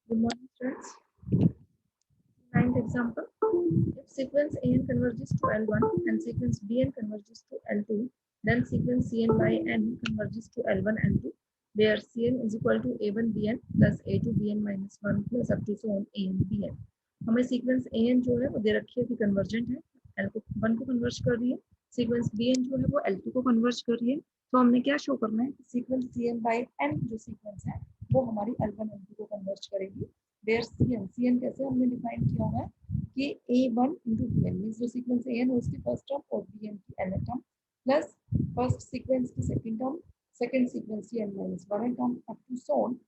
Good morning, students. Ninth example. If sequence AN converges to L1 and sequence BN converges to L2, then sequence CN by N converges to L1 L2, where CN is equal to A1 BN plus A2 BN minus 1 plus up to so on AN BN. हमें sequence AN जो है वो दे रखी है कि convergent है, L को 1 को कन्वर्ज कर रही है, सीक्वेंस BN जो है वो L2 को कन्वर्ज कर रही है. तो हमने क्या शो करना है, सीक्वेंस CN by N जो सीक्वेंस है वो हमारी L1 L2 को कन्वर्ज करेगी. वेयर CN कैसे हमने डिफाइन किया हुआ है कि A1 into BN मींस जो सीक्वेंस AN है उसकी फर्स्ट टर्म और BN की nth term plus first sequence की सेकंड टर्म, सेकंड सीक्वेंस की n minus 1 term up to so on.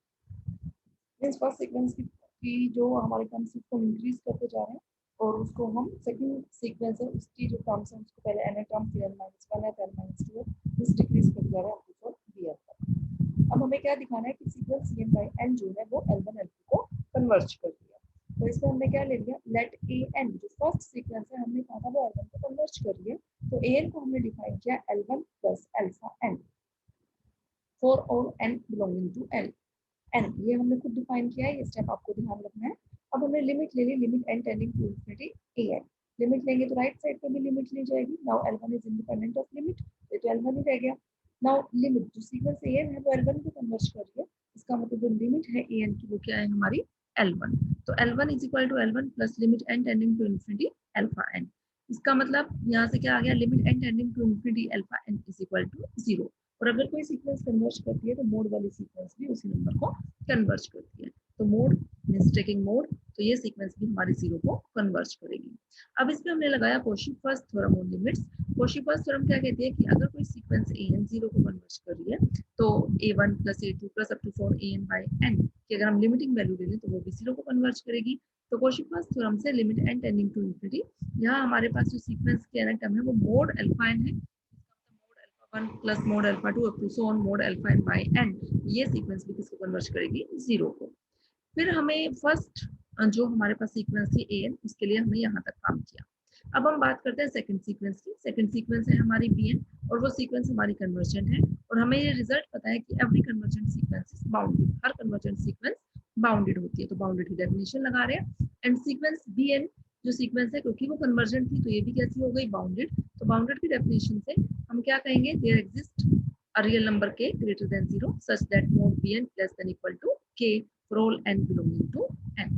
Means first sequence की जो हमारे टर्म्स उसको हम इंक्रीज करते जा रहे हैं और उसको हम सेकंड सीक्वेंस है उसकी जो टर्म्स है उसको पहले n टर्म फिर n minus 1 है n minus 2 है इस डिक्रीज करते जा रहे हैं अप टू BN तक. अब हमें क्या दिखाना है कि सीक्वेंस CN by N जो है वो L1 L2 को कन्वर्ज कर दिया. तो इसमें हमने क्या ले लिया, लेट AN जो फर्स्ट सीक्वेंस है हमने कहा था वो L1 को कन्वर्ज कर रही है. तो AN को हमने डिफाइन किया L1 plus alpha N for all N belonging to L. N ये हमने खुद डिफाइन किया है, ये स्टेप आपको ध्यान रखना है. अब हमने लिमिट ले ली, limit N tending to infinity AN. Limit लेंगे तो राइट साइड पे भी लिमिट ली जाएगी. Now L1 is independent of limit, तो L1 ही रह गया. नाउ लिमिट जो सीक्वेंस AN है वो L1 को कन्वर्ज कर रही है, इसका मतलब जो लिमिट है AN की वो क्या है हमारी L1. तो L1 is equal to L1 plus limit N tending to infinity alpha N. इसका मतलब यहाँ से क्या आ गया, limit N tending to infinity alpha N is equal to 0. और अगर कोई सीक्वेंस कन्वर्ज करती है तो मोड वाली सीक्वेंस भी उसी नंबर को कन्वर्ज करती है. तो मोड मींस टेकिंग मोड, तो ये सीक्वेंस भी हमारी 0 को कन्वर्ज करेगी. अब इसमें हमने लगाया Cauchy first theorem on limits. Cauchy first theorem क्या कहती है कि अगर कोई सीक्वेंस AN 0 को कन्वर्ज कर रही है तो A1 plus A2 plus up to so AN by N की अगर हम लिमिटिंग वैल्यू ले लें तो वो भी 0 को कन्वर्ज करेगी. तो कॉची फर्स्ट थ्योरम से limit N tending to infinity, यहाँ हमारे पास जो सीक्वेंस की nth टर्म है वो मोड अल्फा N है, mod alpha 1 plus mod alpha 2 up to so on mod alpha N by N. ये सीक्वेंस भी किसको कन्वर्ज करेगी, 0 को. फिर हमें फर्स्ट जो हमारे पास सीक्वेंस थी AN उसके लिए हमने यहाँ तक काम किया. अब हम बात करते हैं सेकंड सीक्वेंस की. सेकंड सीक्वेंस है हमारी BN और वो सीक्वेंस हमारी कन्वर्जेंट है और हमें ये रिजल्ट पता है कि every convergent sequence is bounded, her convergent sequence bounded होती है. तो बाउंडेड की डेफिनेशन लगा रहे हैं. एंड सीक्वेंस BN जो सीक्वेंस है क्योंकि वो कन्वर्जेंट थी तो ये भी कैसी हो गई, बाउंडेड. तो बाउंडेड की डेफिनेशन से हम क्या कहेंगे, there exist a real number k greater than 0 such that mod Bn less than equal to k for all n belonging to n.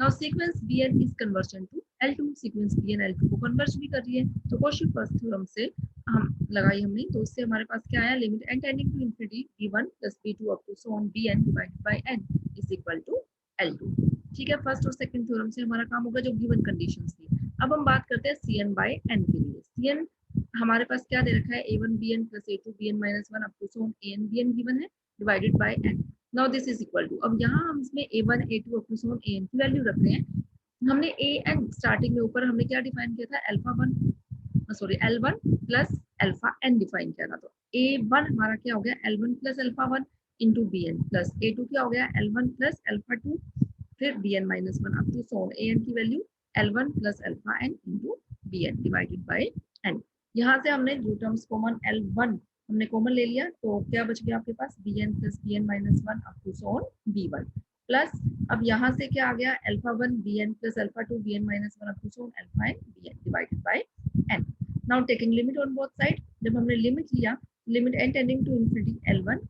Now sequence Bn is conversion to L2. sequence Bn L2 को converge भी कर रही है. तो Cauchy first theorem से हम लगाई हमने, तो उससे हमारे पास क्या आया, limit n tending to infinity B1 plus B2 up to so on Bn divided by n is equal to L2. ठीक है, फर्स्ट और सेकंड थ्योरम से हमारा काम होगा जो गिवन कंडीशंस थी. अब हम बात करते हैं Cn बाय n के लिए. Cn हमारे पास क्या दे रखा है, A1 BN plus A2 BN minus 1 up to so AN BN given है divided by n. Now this is equal to, अब यहाँ हम इसमें A1 A2 up to so AN की वैल्यू रख रहे हैं. हमने AN स्टार्टिंग में ऊपर हमने क्या डिफाइन किया था, alpha 1 sorry L1 plus alpha n define किया था. तो A1 हमारा क्या हो गया, L1 plus alpha 1 into BN plus A2 क्या हो गया, L1 प्लस अल्फा 2 फिर BN minus 1 up to so AN की value L1 plus alpha n into BN divided by n. यहाँ से हमने जो टर्म्स कॉमन L1 हमने कॉमन ले लिया तो क्या बच गया आपके पास, Bn plus Bn minus 1 up to so B1 plus अब यहाँ से क्या आ गया, alpha 1 Bn plus alpha 2 Bn minus 1 up to so alpha n Bn divided by n. Now taking limit on both side, जब हमने लिमिट लिया, limit n tending to infinity L1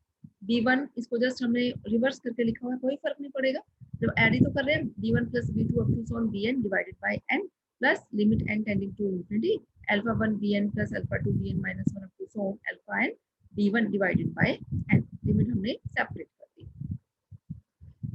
B1 इसको जस्ट हमने रिवर्स करके लिखा हुआ है, कोई फर्क नहीं पड़ेगा, जब ऐड ही तो कर रहे हैं, B1 plus B2 up to so Bn divided by n plus limit n tending to infinity alpha 1 Bn plus alpha 2 Bn minus 1 up to so alpha n B1 divided by n. Limit हमने separate कर दी.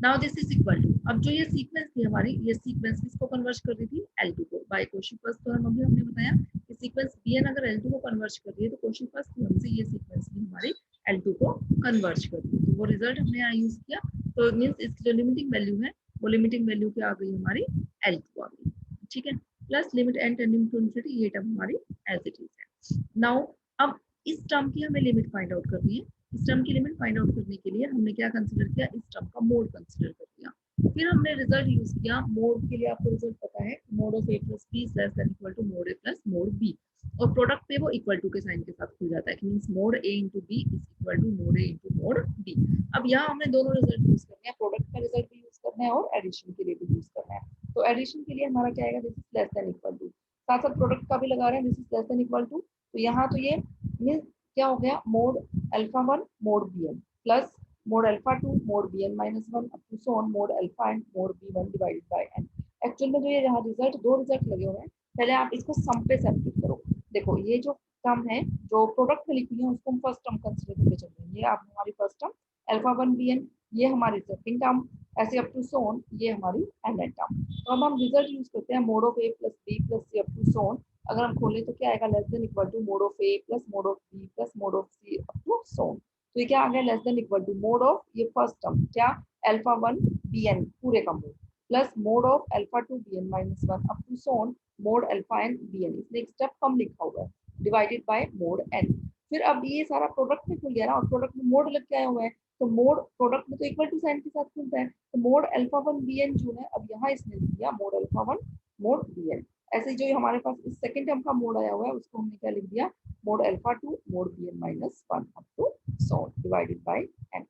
Now this is equal to, अब जो ये sequence थी हमारी, ये sequence किसको कन्वर्ज कर रही थी, L2 को. बाय कॉची फर्स्ट थ्योरम अभी हमने बताया कि सीक्वेंस Bn अगर L2 को कन्वर्ज कर रही है तो कॉची फर्स्ट थ्योरम से ये सीक्वेंस भी हमारी L2 को कन्वर्ज कर रही है. तो वो रिजल्ट हमने यहाँ यूज किया. तो मींस इसकी जो लिमिटिंग वैल्यू है वो लिमिटिंग वैल्यू क्या आ गई हमारी, L2 आ गई. ठीक है, plus limit n tending to infinity, ये टर्म हमारी एज इट इज है. नाउ अब इस टर्म की हमें लिमिट फाइंड आउट करनी है. इस टर्म की लिमिट फाइंड आउट करने के लिए हमने क्या कंसीडर किया, इस टर्म का मोड कंसीडर कर लिया. फिर हमने रिजल्ट यूज किया. मोड के लिए आपको रिजल्ट पता है, mod of a plus b is less than equal to mod a plus mod b. और प्रोडक्ट पे वो इक्वल टू के साइन के साथ खुल जाता है कि means mod a into b is equal to mod a into mod b. अब यहाँ हमने दोनों रिजल्ट यूज करने हैं, प्रोडक्ट का रिजल्ट भी यूज करना करना है और एडिशन के लिए भी यूज करना है। तो एडिशन के लिए हमारा क्या आएगा, this is less than equal to, साथ साथ प्रोडक्ट का भी लगा रहे हैं, this is less than equal to. तो यहाँ तो ये मीन क्या हो गया, mod alpha 1 mod B N plus mod alpha 2 mod B N minus 1 up to so on mod alpha and mod B 1 divided by N. Actual में जो ये यहाँ रिजल्ट, दो रिजल्ट लगे हुए हैं, पहले आप इसको सम पे सब्स्टिट्यूट करो। देखो ये जो टर्म है जो प्रोडक्ट में लिखी है उसको हम फर्स्ट टर्म कंसीडर करके चल रहे हैं, ये आप हमारी first term alpha 1 B N, ये हमारी सेकंड टर्म ऐसे अप टू सो ऑन, ये हमारी एन टर्म। तो अब हम रिजल्ट यूज करते हैं mod of A plus B plus C up to so on. अगर हम खोलें तो क्या आएगा, less than equal to mod of A plus mod of B plus mod of C up to so on. तो ये क्या आ गया, less than equal to mod of ये फर्स्ट टर्म क्या अल्फा 1 बी एन पूरे का mod plus mod of alpha 2 B N minus 1 up to so on mod alpha N B N, इसने एक स्टेप कम लिखा हुआ है, डिवाइडेड बाय मोड एन। फिर अब ये सारा प्रोडक्ट में खुल गया ना, और प्रोडक्ट में मोड लग के आया हुआ है, तो मोड प्रोडक्ट में तो इक्वल टू साइन के साथ खुलता है, तो मोड अल्फा 1 बी एन जो है, अब यहाँ इसने लिख दिया mod alpha 1 mod B N. ऐसे ही जो हमारे पास इस सेकंड टर्म का मोड आया हुआ है उसको हमने क्या लिख दिया, mod alpha 2 mod B N minus 1 up to so divided by N.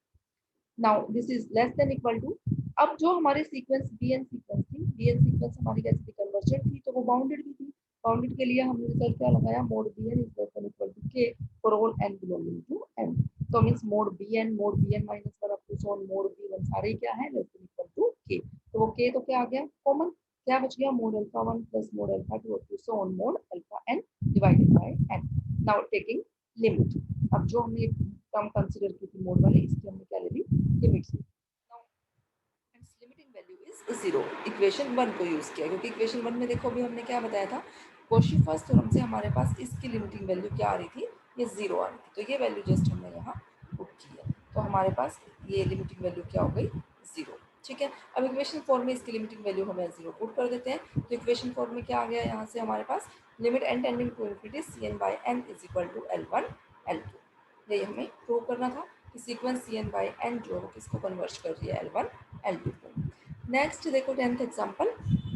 Now this is less than equal to, अब जो हमारे सीक्वेंस बी एन सीक्वेंस थी, बी एन सीक्वेंस हमारी कैसी थी, कन्वर्जेंट थी, तो वो बाउंडेड भी थी। बाउंडेड के लिए हमने रिजल्ट क्या लगाया, mod B N is less than equal to K for all N belonging to N. तो means mod B N minus 1 up to so on mod B one सारे क्या है, लेस देन इक्वल टू के। तो वो के तो क्या आ गया कॉमन, क्या बच गया, mod alpha 1 plus mod alpha 2 up to so on mod alpha N divided by N. Now taking limit, अब जो हमने टर्म कंसीडर की थी मोड वाले, इसकी हमने क्या ले ली, लिमिट ली। लिमिटिंग वैल्यू इज 0, इक्वेशन 1 को यूज किया, क्योंकि इक्वेशन 1 में देखो अभी हमने क्या बताया था, कॉची फर्स्ट थ्योरम से हमारे पास इसकी लिमिटिंग वैल्यू क्या आ रही थी, ये 0 आ रही थी, तो ये वैल्यू जस्ट हमने यहाँ पुट की है, तो हमारे पास ये लिमिटिंग वैल्यू क्या हो गई, 0। ठीक है, अब इक्वेशन 4 में इसकी लिमिटिंग वैल्यू हमें 0 पुट कर देते हैं, तो इक्वेशन 4 में क्या आ गया, यहाँ से हमारे पास limit n tending to infinity cn by n is equal to L1 L2। ये हमें प्रूव करना था कि सीक्वेंस cn बाय n जो है किसको कन्वर्ट कर रही है, L1 L2 को। नेक्स्ट देखो 10th example,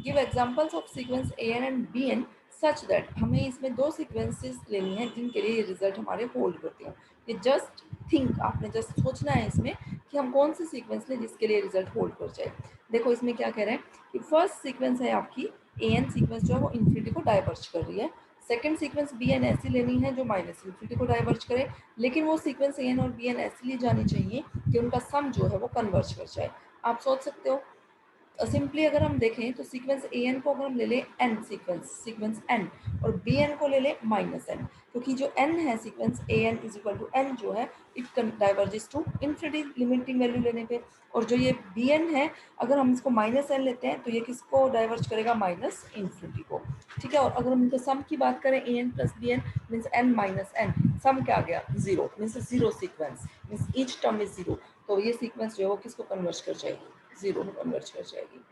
give examples of sequence an and bn such that, हमें इसमें दो सीक्वेंसेस लेनी है जिनके लिए रिजल्ट हमारे होल्ड करते हैं। ये जस्ट थिंक, आपने जस्ट सोचना है इसमें कि हम कौन सी सीक्वेंस लें जिसके लिए रिजल्ट होल्ड कर जाए। देखो इसमें क्या कह रहे हैं कि फर्स्ट सीक्वेंस है आपकी an सीक्वेंस जो है वो इन्फिनिटी को डाइवर्ज कर रही है, सेकंड सीक्वेंस bn ऐसी लेनी है जो माइनस इन्फिनिटी को डाइवर्ज करे, लेकिन वो सीक्वेंस an और bn ऐसी ली जानी चाहिए कि उनका सम जो है वो कन्वर्ज कर जाए। आप सोच सकते हो, सिंपली अगर हम देखें तो सीक्वेंस an को अगर हम ले लें n सीक्वेंस n और bn को ले लें माइनस n, क्योंकि जो n है sequence an is equal to n जो है it diverges to infinity limiting value लेने पे, और जो ये bn है अगर हम इसको माइनस n लेते हैं तो ये किसको डाइवर्ज करेगा, माइनस इन्फिनिटी को। ठीक है, और अगर हम इनके सम की बात करें an plus bn means n minus n, सम क्या आ गया, 0 means 0 sequence means each term is 0, तो ये सीक्वेंस जो है वो किसको कन्वर्ज कर जाएगी, 0 में कन्वर्ज कर जाएगी।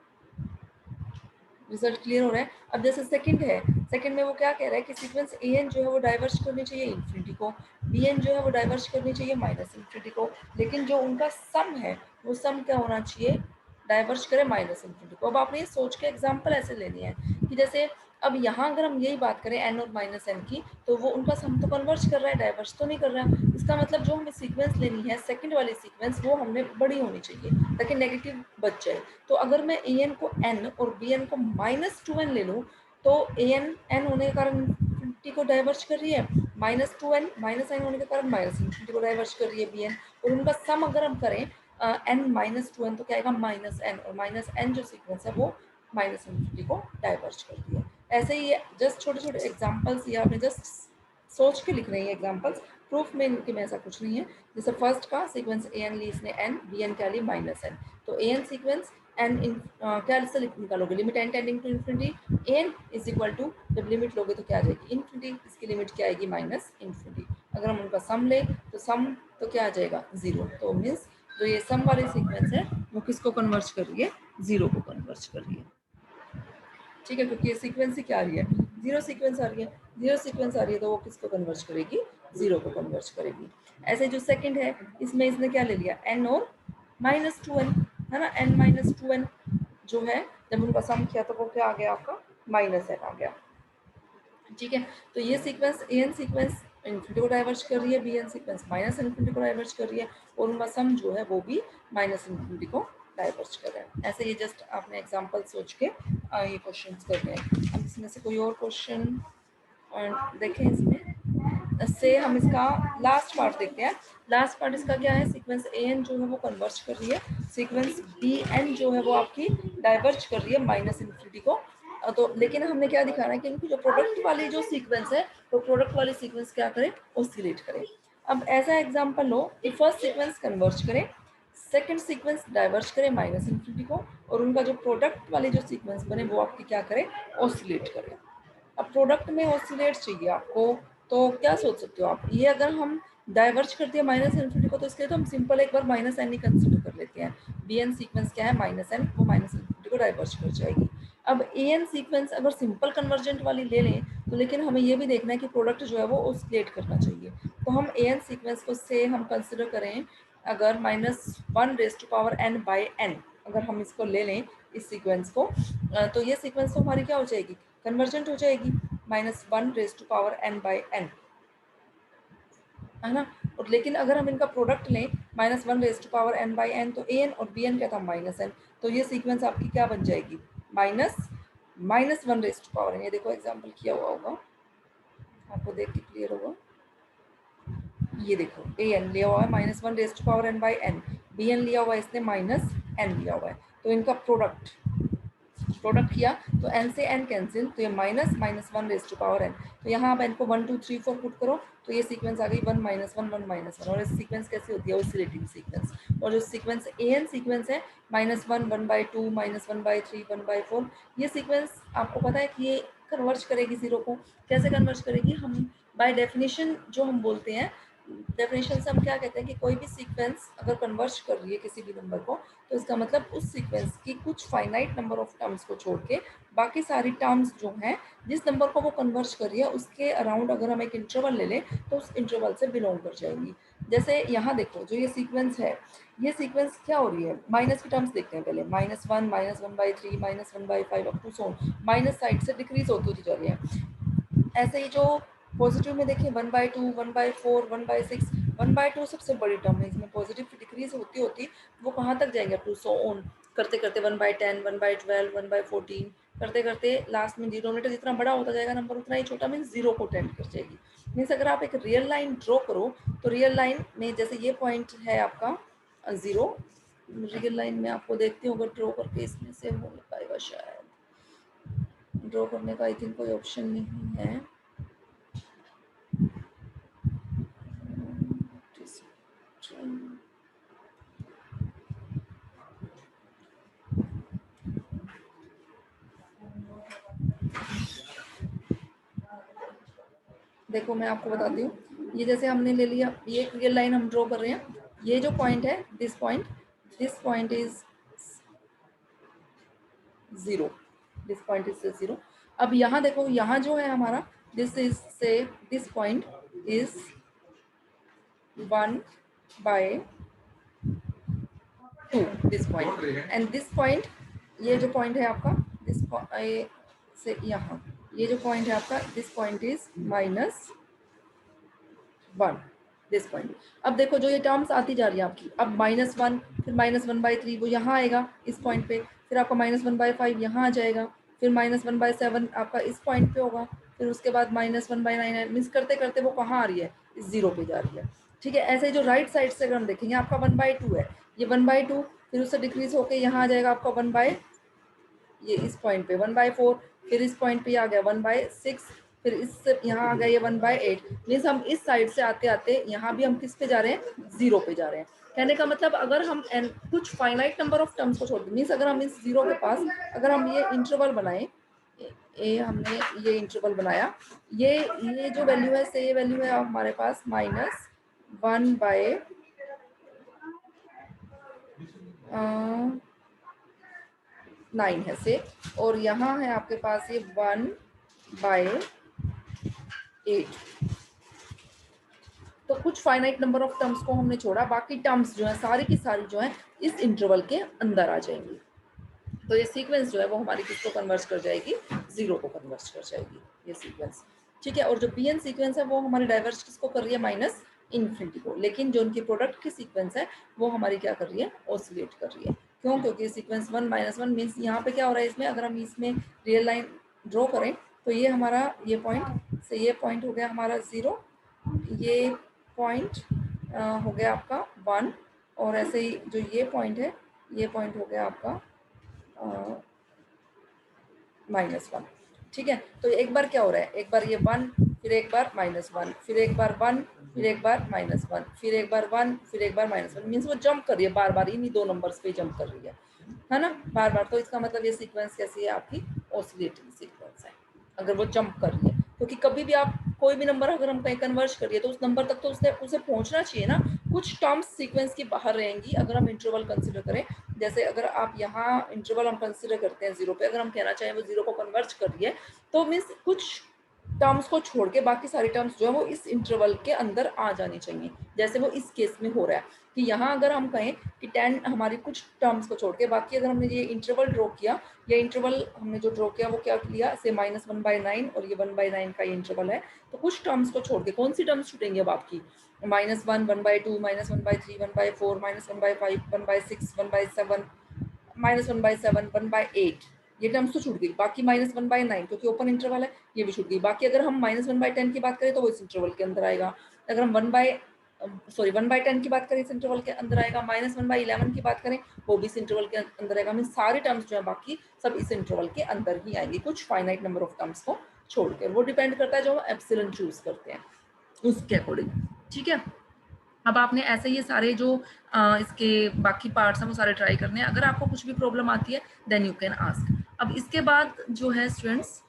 रिजल्ट क्लियर हो रहा है। अब जैसे सेकंड है, सेकंड में वो क्या कह रहा है कि सीक्वेंस an जो है वो डाइवर्ज करनी चाहिए इन्फिनिटी को, bn जो है वो डाइवर्ज करनी चाहिए माइनस इन्फिनिटी को, लेकिन जो उनका सम है वो सम क्या होना चाहिए, डाइवर्ज करे माइनस इन्फिनिटी को। अब आपने ये सोच के एग्जाम्पल ऐसे लेने हैं कि जैसे अब यहाँ अगर हम यही बात करें n और माइनस n की, तो वो उनका सम तो कन्वर्ज कर रहा है, डाइवर्ज तो नहीं कर रहा है। इसका मतलब जो हमें सीक्वेंस लेनी है सेकंड वाली सीक्वेंस वो हमने बड़ी होनी चाहिए ताकि नेगेटिव बच जाए। तो अगर मैं an को n और bn को माइनस 2n ले लूँ तो an n होने के कारण इन्फिनिटी को डाइवर्ज कर रही है, माइनस 2n माइनस n होने के कारण माइनस इन्फिनिटी को डाइवर्ज कर रही है bn, और उनका सम अगर हम करें n माइनस 2n तो क्या आएगा, माइनस n, और माइनस n जो सीक्वेंस है वो माइनस इन्फिनिटी को डाइवर्ज करती है। ऐसे ही जस्ट छोटे छोटे एग्जाम्पल्स या आपने जस्ट सोच के लिख रहे हैं एग्जाम्पल्स, प्रूफ में इनके में ऐसा कुछ नहीं है। जैसे फर्स्ट का सीक्वेंस an ली इसने n, bn क्या ली माइनस n, तो an सीक्वेंस n इन क्या से निकालोगे, limit n tending to infinity an is equal to, जब लिमिट लोगे तो क्या आ जाएगी इन्फिनिटी, इसकी लिमिट क्या आएगी माइनस इन्फिनिटी। अगर हम उनका सम ले तो सम तो क्या आ जाएगा 0, तो मीन्स जो ये सम वाली सीक्वेंस है वो किसको कन्वर्ज कर रही है, 0 को कन्वर्ज कर रही है। ठीक है, क्योंकि ये सीक्वेंस ही क्या आ रही है, 0 सीक्वेंस आ रही है, 0 सीक्वेंस आ रही है तो वो किसको कन्वर्ज करेगी, 0 को कन्वर्ज करेगी। ऐसे जो सेकंड है इसमें इसने क्या ले लिया, n और माइनस 2n है ना, n माइनस 2n जो है जब उनका सम किया तो वो क्या आ गया आपका माइनस n आ गया। ठीक है, तो ये सीक्वेंस an सीक्वेंस इन्फिनिटी को डाइवर्ज कर रही है, bn सीक्वेंस माइनस इन्फिनिटी को डाइवर्ज कर रही है, और उनका सम जो है वो भी माइनस इन्फिनिटी को डाइवर्ज कर रहे हैं। ऐसे ये जस्ट आपने एग्जांपल सोच के ये क्वेश्चंस कर रहे हैं। अब इसमें से कोई और क्वेश्चन देखें इसमें से हम इसका लास्ट पार्ट देखते हैं। लास्ट पार्ट इसका क्या है, सीक्वेंस ए एन जो है वो कन्वर्ज कर रही है, सीक्वेंस बी एन जो है वो आपकी डाइवर्ज कर रही है माइनस इन्फिनिटी को। तो लेकिन हमने क्या दिखाना है कि इनकी जो प्रोडक्ट वाली जो सीक्वेंस है वो प्रोडक्ट वाली सीक्वेंस क्या करे, ऑसिलेट करे। अब ऐसा एग्जांपल लो कि फर्स्ट सीक्वेंस कन्वर्ज करे, सेकंड सीक्वेंस डाइवर्ज करे माइनस इन्फिनिटी को, और उनका जो प्रोडक्ट वाली जो सीक्वेंस बने वो आपकी क्या करे, ऑसिलेट करे। अब प्रोडक्ट में ऑसिलेट चाहिए आपको, तो क्या सोच सकते हो आप, ये अगर हम डाइवर्ज कर दिया माइनस इन्फिनिटी को तो इसके लिए तो हम सिंपल एक बार माइनस एन ही कंसिडर कर लेते हैं। बी एन सीक्वेंस क्या है माइनस एन, वो माइनस इन्फिनिटी को डाइवर्ज कर जाएगी। अब ए एन सीक्वेंस अगर सिंपल कन्वर्जेंट वाली ले लें तो लेकिन हमें ये भी देखना है कि प्रोडक्ट जो है वो ऑसिलेट करना चाहिए। तो हम ए एन सीक्वेंस को से हम कंसिडर करें अगर -1⁻n/n, अगर हम इसको ले लें इस सीक्वेंस को, तो ये सीक्वेंस तो हमारी क्या हो जाएगी, कन्वर्जेंट हो जाएगी, -1⁻n/n, है ना। और लेकिन अगर हम इनका प्रोडक्ट लें -1⁻n/n, तो ए एन और बी एन क्या था -n, तो ये सीक्वेंस आपकी क्या बन जाएगी, -1⁻n। ये देखो एग्जाम्पल किया हुआ होगा, आपको देख के क्लियर होगा। ये देखो ए एन लिया हुआ है -1⁻n/n, बी एन लिया हुआ है इसने -n लिया हुआ है, तो इनका प्रोडक्ट किया तो n से n कैंसिल, तो ये -1⁻n। तो यहाँ आप n को 1 2 3 4 पुट करो तो ये सीक्वेंस आ गई 1 -1 1 -1। और इस सीक्वेंस कैसी होती है, ऑसिलेटिंग सीक्वेंस। और जो सीक्वेंस ए एन सीक्वेंस है -1 1/2 -1/3 1/4, ये सीक्वेंस आपको पता है कि ये कन्वर्ज करेगी जीरो को। कैसे कन्वर्ज करेगी, हम बाय डेफिनेशन जो हम बोलते हैं, डेफिनेशन से हम क्या कहते हैं कि कोई भी सीक्वेंस अगर कन्वर्ज कर रही है किसी भी नंबर को, तो इसका मतलब उस सीक्वेंस की कुछ फाइनाइट नंबर ऑफ टर्म्स को छोड़ के बाकी सारी टर्म्स जो हैं जिस नंबर को वो कन्वर्ज कर रही है उसके अराउंड अगर हम एक इंटरवल ले लें तो उस इंटरवल से बिलोंग कर जाएंगी। जैसे यहाँ देखो जो ये सीक्वेंस है, ये सीक्वेंस क्या हो रही है, माइनस की टर्म्स देखते हैं पहले, -1 -1/3 -1/5 up to so minus side से डिक्रीज होती जा रही है। ऐसे ही जो पॉजिटिव में देखिए 1/2 1/4 1/6, 1/2 सबसे बड़ी टर्म है, इसमें पॉजिटिव डिक्रीज होती होती वो कहाँ तक जाएंगे, अप टू सो ऑन करते करते 1/10 1/12 1/14 करते करते लास्ट में डिनोमिनेटर जितना बड़ा होता जाएगा नंबर उतना ही छोटा मीन्स जीरो को टेंड कर जाएगी। मीन्स अगर आप एक रियल लाइन ड्रॉ करो तो रियल लाइन में जैसे ये पॉइंट है आपका जीरो, रियल लाइन में आपको देखती हूँ अगर ड्रॉ करके इसमें से हो नहीं पाएगा शायद, ड्रॉ करने का आई थिंक कोई ऑप्शन नहीं है। देखो मैं आपको बताती हूँ, ये जैसे हमने ले लिया, ये एक रियल लाइन हम ड्रॉ कर रहे हैं, ये जो पॉइंट है this point is zero, this point is zero. अब यहाँ देखो, यहाँ जो है हमारा दिस इज से this point is 1/2 this point, and this point, ये जो पॉइंट है आपका दिस से यहाँ, ये जो पॉइंट है आपका this point is -1 this point. अब देखो जो ये टर्म्स आती जा रही है आपकी, अब -1 फिर -1/3 वो यहाँ आएगा इस पॉइंट पे, फिर आपका -1/5 यहाँ आ जाएगा, फिर -1/7 आपका इस पॉइंट पे होगा, फिर उसके बाद -1/9 मीन्स करते करते वो कहाँ आ रही है, इस जीरो पे जा रही है। ठीक है, ऐसे जो राइट साइड से अगर हम देखेंगे आपका 1/2 है, ये 1/2 फिर उससे डिक्रीज होके यहाँ आ जाएगा आपका 1 बाय, ये इस पॉइंट पे 1/4, फिर इस पॉइंट पे आ गया 1/6, फिर इससे यहाँ आ गया ये 1/8। मीन्स हम इस साइड से आते आते यहाँ भी हम किस पे जा रहे हैं, जीरो पे जा रहे हैं। कहने का मतलब अगर हम कुछ फाइनाइट नंबर ऑफ टर्म्स को छोड़ दें, मीन्स अगर हम इस जीरो के पास अगर हम ये इंटरवल बनाए, ये हमने ये इंटरवल बनाया, ये जो वैल्यू है से ये वैल्यू है हमारे पास -1/9 है से, और यहाँ है आपके पास ये 1/8। तो कुछ फाइनाइट नंबर ऑफ टर्म्स को हमने छोड़ा, बाकी टर्म्स जो है सारी की सारी जो है इस इंटरवल के अंदर आ जाएंगी। तो ये सीक्वेंस जो है वो हमारी किसको कन्वर्ज कर जाएगी, जीरो को कन्वर्ज कर जाएगी ये सीक्वेंस। ठीक है, और जो बी एन सीक्वेंस है वो हमारी डाइवर्ज किसको कर रही है, -इन्फिनिटी को, लेकिन जो उनकी प्रोडक्ट की सीक्वेंस है वो हमारी क्या कर रही है, ऑसिलेट कर रही है। क्यों? क्योंकि सीक्वेंस 1 -1 मीन्स यहाँ पे क्या हो रहा है इसमें, अगर हम इसमें रियल लाइन ड्रॉ करें तो ये हमारा ये पॉइंट से ये पॉइंट हो गया हमारा 0, ये पॉइंट हो गया आपका 1, और ऐसे ही जो ये पॉइंट है ये पॉइंट हो गया आपका -1। ठीक है, तो एक बार क्या हो रहा है, एक बार ये 1, फिर एक बार -1, फिर एक बार 1, फिर एक बार -1, फिर एक बार 1, फिर एक बार -1, मीन्स वो जंप कर रही है बार बार, इन्हीं दो नंबर्स पे जंप कर रही है ना, बार बार। तो इसका मतलब ये सीक्वेंस कैसी है आपकी, ऑसिलेटिंग सीक्वेंस है अगर वो जंप कर रही है। क्योंकि कभी भी आप कोई भी नंबर अगर हम कहीं कन्वर्ज करिए तो उस नंबर तक तो उसे पहुंचना चाहिए ना, कुछ टर्म्स सीक्वेंस की बाहर रहेंगी अगर हम इंटरवल कंसिडर करें। जैसे अगर आप यहाँ इंटरवल हम कंसिडर करते हैं 0 पे, अगर हम कहना चाहें वो 0 को कन्वर्ज कर रही है तो मीन्स कुछ टर्म्स को छोड़ के बाकी सारी टर्म्स जो है वो इस इंटरवल के अंदर आ जानी चाहिए, जैसे वो इस केस में हो रहा है कि यहाँ अगर हम कहें कि 10 हमारी कुछ टर्म्स को छोड़ के बाकी अगर हमने ये इंटरवल ड्रॉ किया, ये इंटरवल हमने जो ड्रॉ किया वो क्या लिया, से -1/9 और ये 1/9 का ये इंटरवल है, तो कुछ टर्म्स को छोड़ के कौन सी टर्म्स छूटेंगे अब आपकी, -1, 1/2, -1/3, 1/4, -1/5, 1/6, 1/7, -1/7, 1/8, ये टर्म्स तो छूट गई। बाकी -1/9 क्योंकि ओपन इंटरवल है ये भी छूट गई। बाकी अगर हम -1/10 की बात करें तो वो इस इंटरवल के अंदर आएगा। अगर हम 1/10 की बात करें इस इंटरवल के अंदर आएगा। -1/11 की बात करें वो भी इस इंटरवल के अंदर आएगा। मीन सारे टर्म्स जो है बाकी सब इस इंटरवल के अंदर ही आएंगे, कुछ फाइनाइट नंबर ऑफ टर्म्स को छोड़ के। वो डिपेंड करता है जो हम एप्सिलॉन चूज करते हैं उसके अकॉर्डिंग। ठीक है, अब आपने ऐसे ये सारे जो इसके बाकी पार्ट्स हैं वो सारे ट्राई करने हैं। अगर आपको कुछ भी प्रॉब्लम आती है देन यू कैन आस्क। अब इसके बाद जो है स्टूडेंट्स,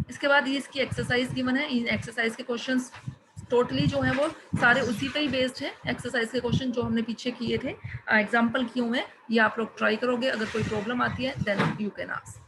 इसके बाद ये इसकी एक्सरसाइज गिवन है। इन एक्सरसाइज के क्वेश्चंस टोटली जो है वो सारे उसी पे ही बेस्ड है। एक्सरसाइज के क्वेश्चन जो हमने पीछे किए थे, एग्जाम्पल किए हुए हैं, ये आप लोग ट्राई करोगे। अगर कोई प्रॉब्लम आती है देन यू कैन आस्क।